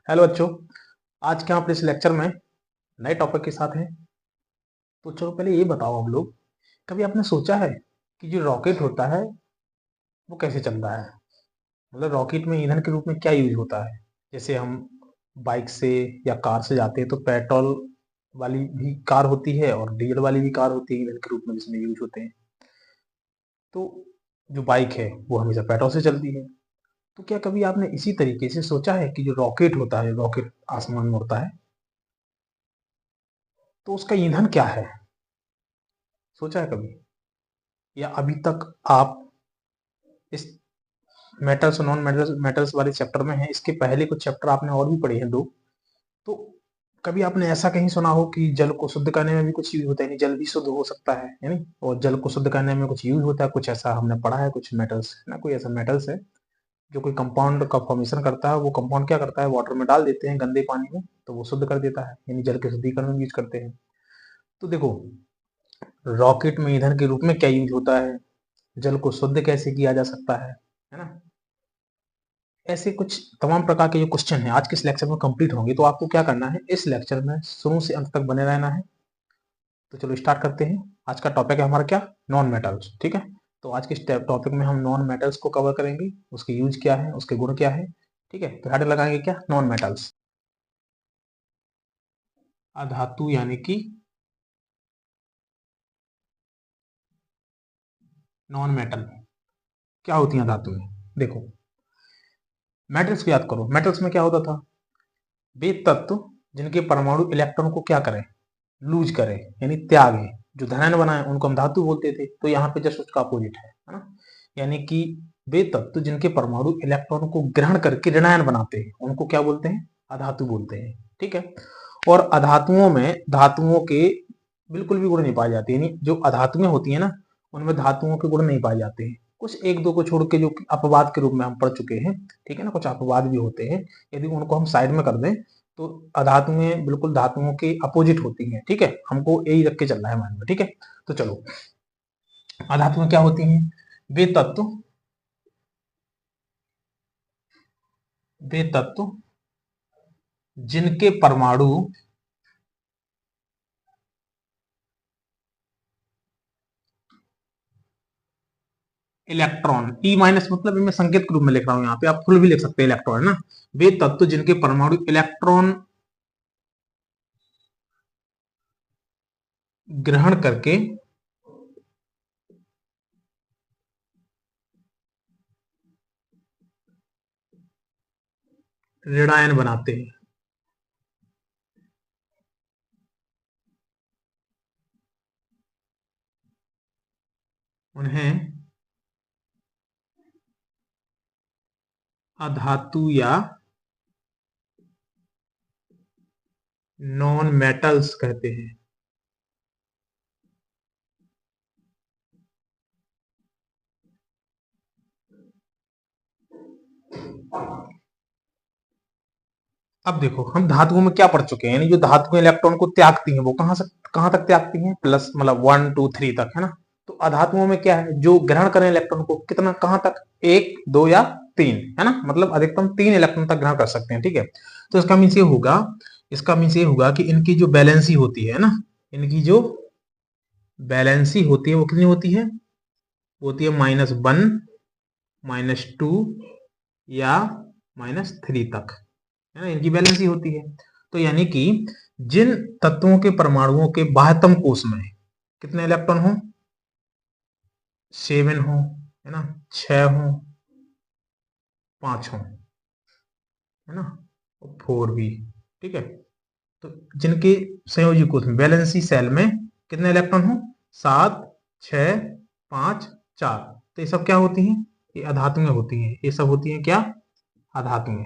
Hello बच्चों। आज के हम अपने इस लेक्चर में नए टॉपिक के साथ हैं। तो चलो पहले ये बताओ हम लोग, कभी आपने सोचा है कि जो रॉकेट होता है वो कैसे चलता है? मतलब रॉकेट में ईंधन के रूप में क्या यूज होता है? जैसे हम बाइक से या कार से जाते हैं तो पेट्रोल वाली भी कार होती है और डीजल वाली भी कार होती है ईंधन के रूप में जिसमें यूज होते हैं। तो जो बाइक है वो हमेशा पेट्रोल से चलती है। तो क्या कभी आपने इसी तरीके से सोचा है कि जो रॉकेट होता है, रॉकेट आसमान में उड़ता है, तो उसका ईंधन क्या है? सोचा है कभी? या अभी तक आप इस मेटल्स और नॉन मेटल्स मेटल्स वाले चैप्टर में हैं, इसके पहले कुछ चैप्टर आपने और भी पढ़े हैं दो। तो कभी आपने ऐसा कहीं सुना हो कि जल को शुद्ध करने में भी कुछ यूज होता है, यानी जल भी शुद्ध हो सकता है, यानी और जल को शुद्ध करने में कुछ यूज होता है? कुछ ऐसा हमने पढ़ा है, कुछ मेटल्स है ना, कोई ऐसा मेटल्स है जो कोई कंपाउंड का फॉर्मेशन करता है, वो कंपाउंड क्या करता है, वाटर में डाल देते हैं गंदे पानी में, तो वो शुद्ध कर देता है, यानी जल के शुद्धिकरण में यूज करते हैं। तो देखो, रॉकेट में ईंधन के रूप में क्या यूज होता है, जल को शुद्ध कैसे किया जा सकता है ना, ऐसे कुछ तमाम प्रकार के जो क्वेश्चन हैं आज के इस लेक्चर में कंप्लीट होंगे। तो आपको क्या करना है, इस लेक्चर में शुरू से अंत तक बने रहना है। तो चलो स्टार्ट करते हैं। आज का टॉपिक है हमारा क्या, नॉन मेटल्स। ठीक है, तो आज के इस टॉपिक में हम नॉन मेटल्स को कवर करेंगे, उसके यूज क्या है, उसके गुण क्या है। ठीक है, तो हेडिंग लगाएंगे क्या, नॉन मेटल्स। अधातु यानी कि नॉन मेटल। क्या होती है धातुएं? देखो, मेटल्स को याद करो। मेटल्स में क्या होता था, वे तत्व जिनके परमाणु इलेक्ट्रॉन को क्या करें, लूज करें, यानी त्यागें, जो धनायन बनाए, उनको हम धातु बोलते थे। तो यहाँ पे जस्ट उसका अपोजिट है ना, यानी कि वे तत्व जिनके परमाणु इलेक्ट्रॉन को ग्रहण करके ऋणायन बनाते हैं उनको क्या बोलते हैं, अधातु बोलते हैं। ठीक है, और अधातुओं में धातुओं के बिल्कुल भी गुण नहीं पाए जाते, यानी जो अधातुएं होती है ना, उनमें धातुओं के गुण नहीं पाए जाते हैं, कुछ एक दो को छोड़ के जो अपवाद के रूप में हम पढ़ चुके हैं। ठीक है ना, कुछ अपवाद भी होते हैं, यदि उनको हम साइड में कर दें तो अधातुएं बिल्कुल धातुओं के अपोजिट होती हैं। ठीक है, हमको यही रख के चलना है माइंड में। ठीक है, तो चलो, अधातुएं क्या होती हैं, वे तत्व वे तत्व जिनके परमाणु इलेक्ट्रॉन, ई माइनस मतलब मैं संकेत के रूप में लिख रहा हूं, यहाँ पे आप फुल भी लिख सकते हैं इलेक्ट्रॉन, है ना। वे तत्व जिनके परमाणु इलेक्ट्रॉन ग्रहण करके ऋणायन बनाते हैं, उन्हें अधातु या नॉन मेटल्स कहते हैं। अब देखो, हम धातुओं में क्या पढ़ चुके हैं, यानी जो धातुएं इलेक्ट्रॉन को त्यागती हैं वो कहां तक त्यागती हैं, प्लस मतलब 1 2 3 तक, है ना। तो अधातुओं में क्या है, जो ग्रहण करें इलेक्ट्रॉन को, कितना कहां तक, 1 2 या 3, है ना, मतलब अधिकतम 3 इलेक्ट्रॉन तक ग्रहण कर सकते हैं। ठीक है, तो इसका मीन्स ये होगा कि इनकी जो बैलेंसी होती है ना, इनकी जो बैलेंसी होती है वो कितनी होती है, वो होती है -1 -2 या -3 तक, है ना, इनकी बैलेंस ही होती है। तो यानी कि जिन तत्वों के परमाणुओं के बाह्यतम कोश में कितने इलेक्ट्रॉन हो, 7 हो, है ना, 6 हो, 5 हो, है ना, और 4 भी। ठीक है, तो जिनके संयोजी कोश में बैलेंसी सेल में कितने इलेक्ट्रॉन हो, 7 6 5 4, तो ये सब क्या होती हैं, ये अधातुएं होती हैं। ये सब होती हैं क्या, अधातुएं।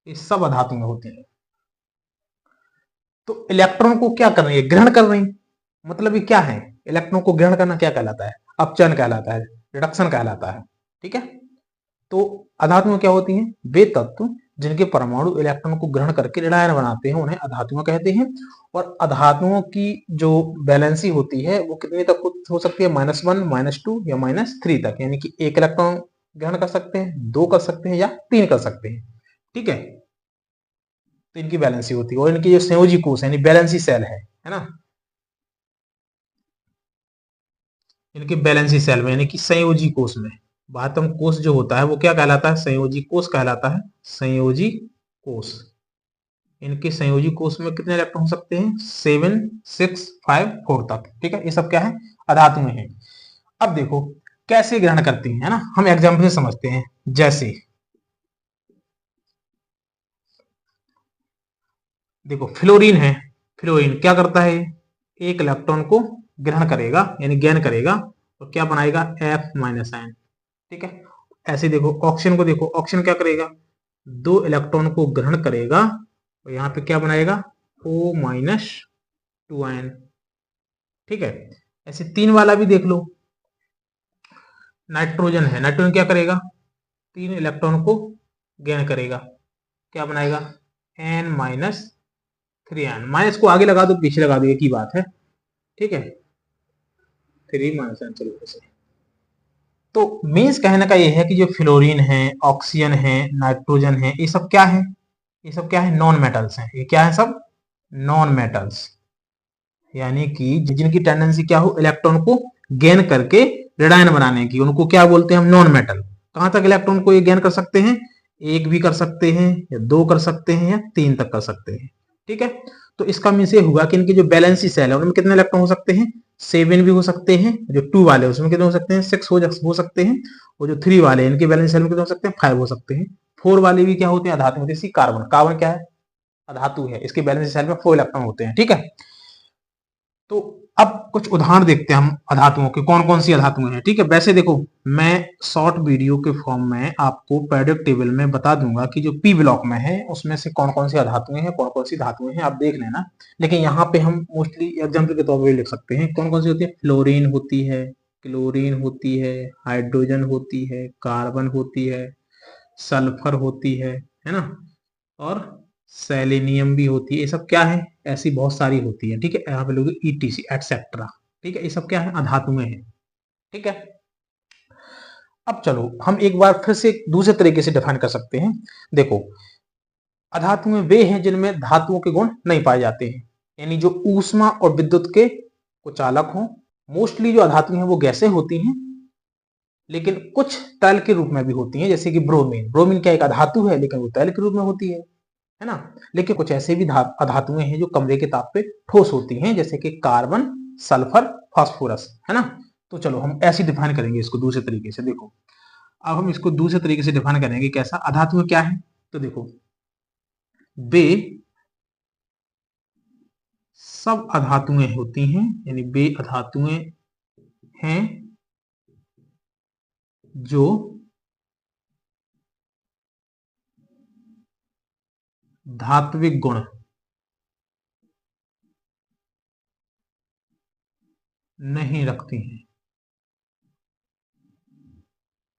ये सब अधातुएं होती हैं। तो इलेक्ट्रॉन को क्या कर रही है, ग्रहण कर रही है। मतलब ये क्या है, इलेक्ट्रॉन को ग्रहण करना क्या कहलाता है, अपचयन कहलाता है, रिडक्शन कहलाता है। ठीक है, तो अधातुएं क्या होती हैं, वे तत्व जिनके परमाणु इलेक्ट्रॉन को ग्रहण करके ऋणायन बनाते हैं उन्हें अधातुएं कहते हैं। और अधातुओं की जो बैलेंसी होती है वो कितने तक हो सकती है, -1 -2 या -3 तक, यानी कि 1 इलेक्ट्रॉन ग्रहण कर सकते हैं, 2 कर सकते हैं या 3 कर सकते हैं। ठीक है, तो इनकी बैलेंसी होती है। और इनकी जो संयोजी कोष है यानी बैलेंसी सेल है ना, इनके बैलेंसी सेल में यानी कि संयोजी कोष में, बाह्यतम कोष जो होता है वो क्या कहलाता है, संयोजी कोष कहलाता है, संयोजी कोष। इनके संयोजी कोष में कितने इलेक्ट्रॉन हो सकते हैं, 7, 6, 5, 4 तक। ठीक है, ये सब क्या है, अधातुएं हैं। अब देखो कैसे ग्रहण करती हैं, है ना, हम एग्जाम्पल से समझते हैं। जैसे देखो फ्लोरीन है, फ्लोरीन क्या करता है, एक इलेक्ट्रॉन को ग्रहण करेगा यानी गेन करेगा और क्या बनाएगा, F-आयन। ठीक है, ऐसे देखो ऑक्सीजन को, देखो ऑक्सीजन क्या करेगा, 2 इलेक्ट्रॉन को ग्रहण करेगा और यहाँ पे क्या बनाएगा, O-2 आयन। ठीक है, ऐसे 3 वाला भी देख लो, नाइट्रोजन है, नाइट्रोजन क्या करेगा, 3 इलेक्ट्रॉन को गेन करेगा, क्या बनाएगा, N-3 आयन। माइनस को आगे लगा दो पीछे लगा दो, एक ही बात है। ठीक है, 3 माइनस आयन, चलो ऐसे। तो मीन्स कहने का ये है कि जो फ्लोरीन है, ऑक्सीजन है, नाइट्रोजन है, ये सब क्या है, ये सब क्या है, नॉन मेटल्स हैं। ये क्या है, सब नॉन मेटल्स, यानी कि जिनकी टेंडेंसी क्या हो, इलेक्ट्रॉन को गेन करके ऋणायन बनाने की, उनको क्या बोलते हैं हम, नॉन मेटल। कहां तक इलेक्ट्रॉन को ये गेन कर सकते हैं, एक भी कर सकते हैं या 2 कर सकते हैं या 3 तक कर सकते हैं। ठीक है, तो इसका मीन्स ये हुआ कि इनके जो बैलेंसी सेल है उनमें कितने इलेक्ट्रॉन हो सकते हैं, 7 भी हो सकते हैं, जो 2 वाले उसमें कितने हो सकते हैं, 6 हो सकते हैं, और जो 3 वाले इनके बैलेंस सेल में कितने हो सकते हैं, 5 हो सकते हैं। 4 वाले भी क्या होते हैं, अधातु होते हैं, जैसे कार्बन, कार्बन क्या है, अधातु है, इसके बैलेंस सेल में 4 इलेक्ट्रॉन होते हैं। ठीक है, तो अब कुछ उदाहरण देखते हैं हम अधातुओं के, कौन कौन सी अधातुएं हैं। ठीक है, वैसे देखो मैं शॉर्ट वीडियो के फॉर्म में आपको पीरियोडिक टेबल में बता दूंगा कि जो पी ब्लॉक में है उसमें से कौन कौन सी अधातुएं हैं, कौन कौन सी धातुएं हैं, आप देख लेना। लेकिन यहाँ पे हम मोस्टली एग्जाम्पल के तौर पर लिख सकते हैं कौन कौन सी होती है, फ्लोरीन होती है, क्लोरीन होती है, हाइड्रोजन होती है, कार्बन होती है, सल्फर होती है ना, और सेलेनियम भी होती है। ये सब क्या है, ऐसी बहुत सारी होती है। ठीक है, यहाँ पे लोग ईटीसी एटसेट्रा। ठीक है, ये सब क्या है, अधातुएं हैं। ठीक है, अब चलो हम एक बार फिर से दूसरे तरीके से डिफाइन कर सकते हैं। देखो अधातुएं वे हैं जिनमें धातुओं के गुण नहीं पाए जाते हैं, यानी जो ऊष्मा और विद्युत के कुचालक हों। मोस्टली जो अधातुएं हैं वो गैसें होती हैं, लेकिन कुछ तैल के रूप में भी होती हैं, जैसे कि ब्रोमीन। ब्रोमीन क्या एक अधातु है, लेकिन वो तैल के रूप में होती है ना। लेकिन कुछ ऐसे भी अधातुएं हैं जो कमरे के ताप पे ठोस होती हैं, जैसे कि कार्बन, सल्फर, फास्फोरस, है ना। तो चलो हम ऐसे डिफाइन करेंगे इसको दूसरे तरीके से। देखो अब हम इसको दूसरे तरीके से डिफाइन करेंगे, कैसा, अधातुएं क्या है, तो देखो वे सब अधातुएं होती हैं, यानी वे अधातुएं हैं जो धात्विक गुण नहीं रखती हैं,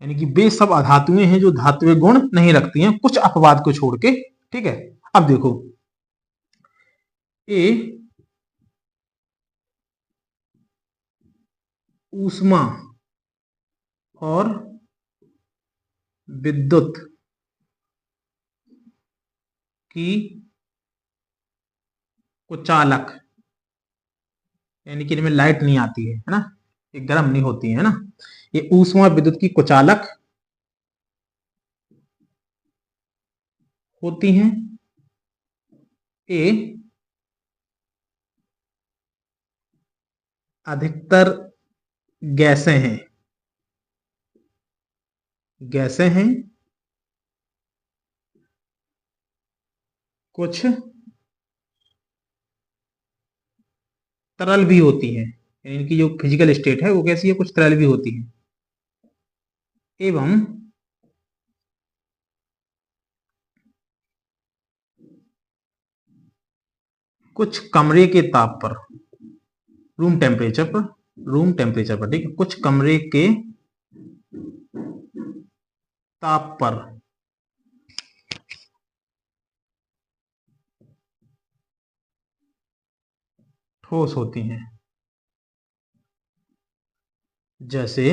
यानी कि वे सब अधातुएं हैं जो धात्विक गुण नहीं रखती हैं, कुछ अपवाद को छोड़ के। ठीक है, अब देखो ए ऊष्मा और विद्युत की कुचालक, यानी कि इनमें लाइट नहीं आती है ना, ये गर्म नहीं होती है ना। ये ऊष्मा विद्युत की कुचालक होती हैं। ए अधिकतर गैसें हैं, गैसें हैं, कुछ तरल भी होती हैं, यानी इनकी जो फिजिकल स्टेट है वो कैसी है, कुछ तरल भी होती है, एवं कुछ कमरे के ताप पर, रूम टेम्परेचर पर, रूम टेम्परेचर पर, ठीक है, कुछ कमरे के ताप पर ठोस होती हैं। जैसे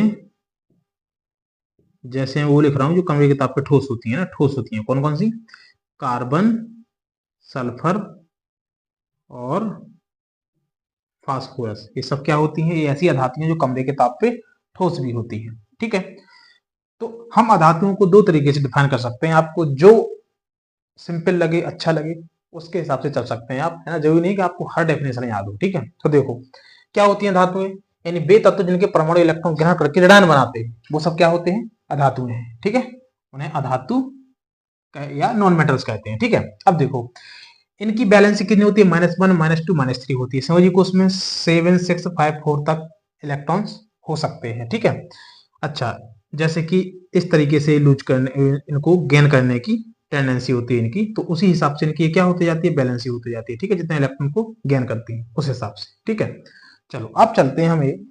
जैसे मैं वो लिख रहा हूं जो कमरे के ताप पे ठोस होती है ना, ठोस होती हैं कौन कौन सी, कार्बन, सल्फर और फास्फोरस, ये सब क्या होती हैं? ये ऐसी अधातुएं जो कमरे के ताप पे ठोस भी होती हैं। ठीक है, तो हम अधातुओं को दो तरीके से डिफाइन कर सकते हैं। आपको जो सिंपल लगे, अच्छा लगे, उसके हिसाब से चल सकते हैं आप, है ना। जरूरी नहीं कि आपको हर डेफिनेशन याद हो। ठीक है, तो देखो क्या होती हैं धातुएं, यानी वे तत्व जिनके परमाणु इलेक्ट्रॉन ग्रहण करके ऋणायन बनाते हैं, वो सब क्या होते हैं? अधातुएं हैं। ठीक है, उन्हें अधातु या नॉन मेटल्स कहते हैं। ठीक है, अब देखो इनकी बैलेंसिंग कितनी होती है? -1, -2, -3 होती है। समझिए कि उसमें 7, 6, 5, 4 तक इलेक्ट्रॉन्स हो सकते हैं। ठीक है, अच्छा, जैसे कि इस तरीके से लूज करने, इनको गेन करने की टेंडेंसी होती है इनकी, तो उसी हिसाब से इनकी क्या होती जाती है? बैलेंसिंग होती जाती है। ठीक है, जितने इलेक्ट्रॉन को गेन करती है उस हिसाब से। ठीक है, चलो अब चलते हैं हमें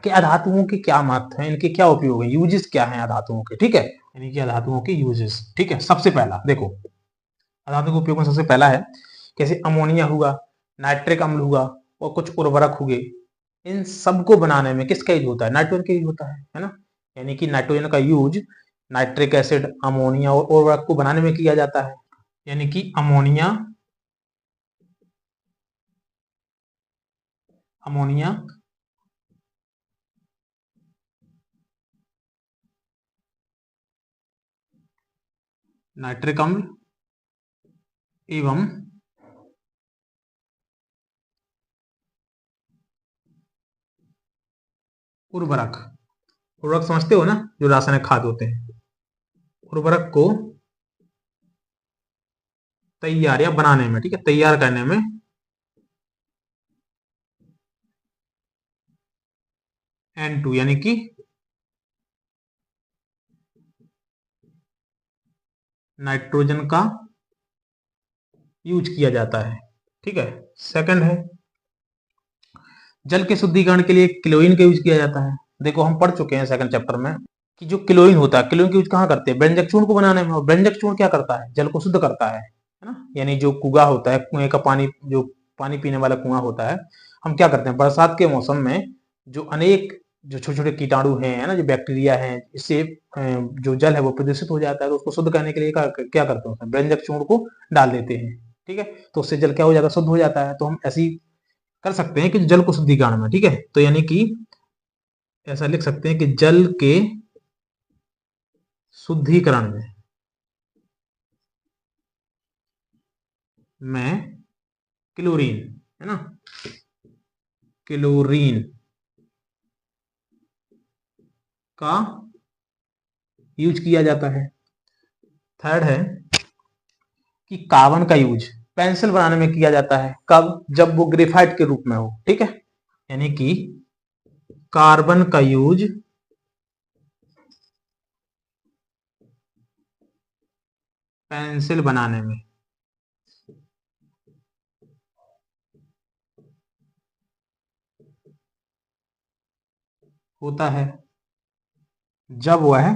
कि अधातुओं के क्या महत्व है, इनके क्या उपयोग है, यूजेस क्या है अधातुओं के। ठीक है, यानी कि अधातुओं के यूजेस। ठीक है, सबसे पहला देखो अधातु के उपयोग में सबसे पहला है, जैसे अमोनिया हुआ, नाइट्रिक अम्ल हुआ और कुछ उर्वरक हुए, इन सबको बनाने में किसका यूज होता है? नाइट्रोजन का यूज होता है ना। यानी कि नाइट्रोजन का यूज नाइट्रिक एसिड, अमोनिया और उर्वरक को बनाने में किया जाता है। यानी कि अमोनिया, अमोनिया, नाइट्रिक अम्ल एवं उर्वरक, उर्वरक समझते हो ना, जो रासायनिक खाद होते हैं, उर्वरक को तैयार या बनाने में, ठीक है, तैयार करने में N2 यानी कि नाइट्रोजन का यूज किया जाता है। ठीक है, सेकंड है जल के शुद्धिकरण के लिए क्लोरीन का यूज किया जाता है। देखो हम पढ़ चुके हैं सेकंड चैप्टर में कि जो क्लोरीन होता है, क्लोरीन का यूज कहाँ करते हैं? व्यंजक चूर्ण को बनाने में। और व्यंजक चूर्ण क्या करता है? जल को शुद्ध करता है ना। यानी जो कुआं होता है, कुएं का पानी, जो पानी पीने वाला कुआं होता है, हम क्या करते हैं बरसात के मौसम में, जो अनेक जो छोटे छोटे कीटाणु हैं, है ना, जो बैक्टीरिया हैं, इससे जो जल है वो प्रदूषित हो जाता है, तो उसको शुद्ध करने के लिए क्या करते हैं? उसमें व्यंजक चूर्ण को डाल देते हैं। ठीक है, तो उससे जल क्या हो जाता है? शुद्ध हो जाता है। तो हम ऐसी कर सकते हैं कि जल को शुद्धिकरण में, ठीक है, तो यानी कि ऐसा लिख सकते हैं कि जल के शुद्धिकरण में क्लोरीन, है ना, क्लोरीन का यूज किया जाता है। थर्ड है कि कार्बन का यूज पेंसिल बनाने में किया जाता है। कब? जब वो ग्रेफाइट के रूप में हो। ठीक है, यानी कि कार्बन का यूज पेंसिल बनाने में होता है जब वह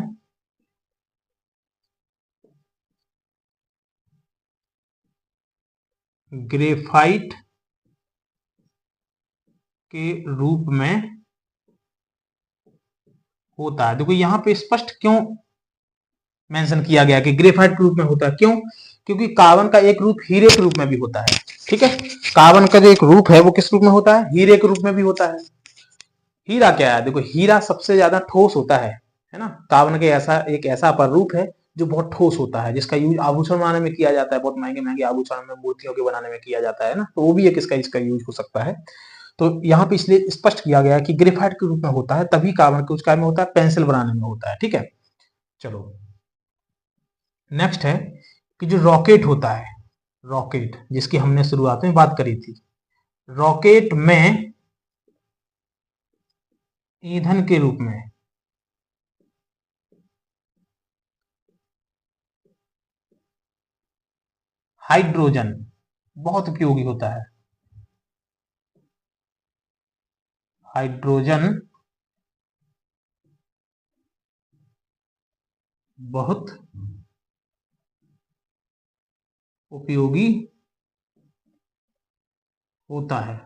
ग्रेफाइट के रूप में होता है। देखो यहाँ पे स्पष्ट क्यों मेंशन किया गया कि ग्रेफाइट के रूप में होता है? क्यों? क्योंकि कार्बन का एक रूप हीरे के रूप में भी होता है। ठीक है, कार्बन का जो एक रूप है वो किस रूप में होता है? हीरे के रूप में भी होता है। हीरा क्या है? देखो हीरा सबसे ज्यादा ठोस होता है ना। कार्बन के ऐसा एक ऐसा अपर रूप है जो बहुत ठोस होता है, जिसका यूज आभूषण बनाने में किया जाता है। बहुत महंगे महंगे आभूषण में, मूर्तियों के बनाने में किया जाता है ना, तो वो भी एक इसका यूज हो सकता है। तो यहाँ पे इसलिए स्पष्ट किया गया है कि ग्रेफाइट के रूप में होता है, तभी कार्बन के उस कार्य में होता है, पेंसिल बनाने में होता है। ठीक है, चलो नेक्स्ट है कि जो रॉकेट होता है, रॉकेट जिसकी हमने शुरुआत में बात करी थी, रॉकेट में ईंधन के रूप में हाइड्रोजन बहुत उपयोगी होता है। हाइड्रोजन बहुत उपयोगी होता है।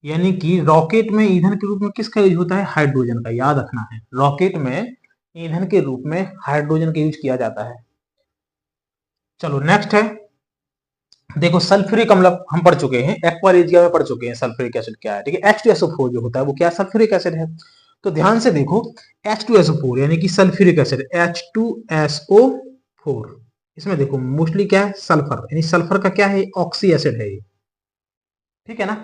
यानी कि रॉकेट में ईंधन के रूप में किसका यूज होता है? हाइड्रोजन का। याद रखना है, रॉकेट में ईंधन के रूप में हाइड्रोजन का यूज किया जाता है। चलो नेक्स्ट है, देखो सल्फ्यूरिक अम्ल हम पढ़ चुके हैं, एक्वारिजिया में पढ़ चुके हैं सल्फ्यूरिक एसिड क्या है, ठीक है। H2SO4 जो होता है वो क्या सल्फ्यूरिक एसिड है। तो ध्यान से देखो, H2SO4 यानी कि सल्फ्यूरिक एसिड H2SO4, इसमें देखो मोस्टली क्या है, सल्फर, यानी सल्फर का क्या है, ऑक्सी एसिड है ये, ठीक है ना।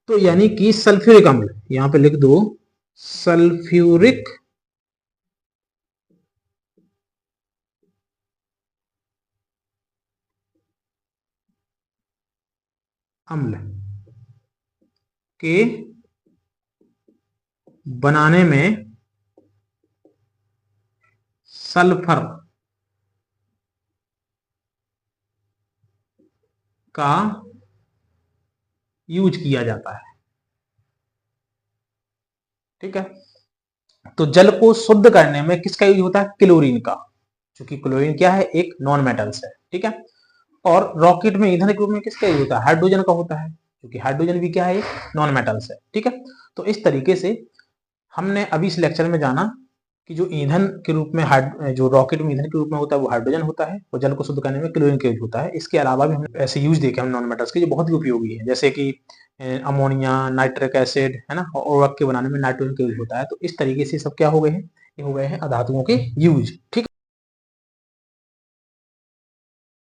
तो यानी कि सल्फ्यूरिक अम्ल, यहां पे लिख दो सल्फ्यूरिक अम्ल के बनाने में सल्फर का यूज किया जाता है, ठीक है। तो जल को शुद्ध करने में किसका यूज होता है, क्लोरीन का, क्योंकि क्लोरीन क्या है, एक नॉन मेटल्स है, ठीक है। और रॉकेट में ईंधन के रूप में किसका यूज होता है, हाइड्रोजन का होता है, क्योंकि हाइड्रोजन भी क्या है, नॉन मेटल्स है, ठीक है। तो इस तरीके से हमने अभी इस लेक्चर में जाना कि जो ईंधन के रूप में जो रॉकेट में ईंधन के रूप में होता है वो हाइड्रोजन होता है, और जल को शुद्ध करने में क्लोरीन का यूज होता है। इसके अलावा भी हमने ऐसे यूज देखे हम नॉन मेटल्स के जो बहुत ही उपयोगी है, जैसे कि अमोनिया, नाइट्रिक एसिड, है ना, और उर्वरक के बनाने में नाइट्रोजन का यूज होता है। तो इस तरीके से सब क्या हो गए हैं, ये हो गए हैं अधातुओं के यूज, ठीक है।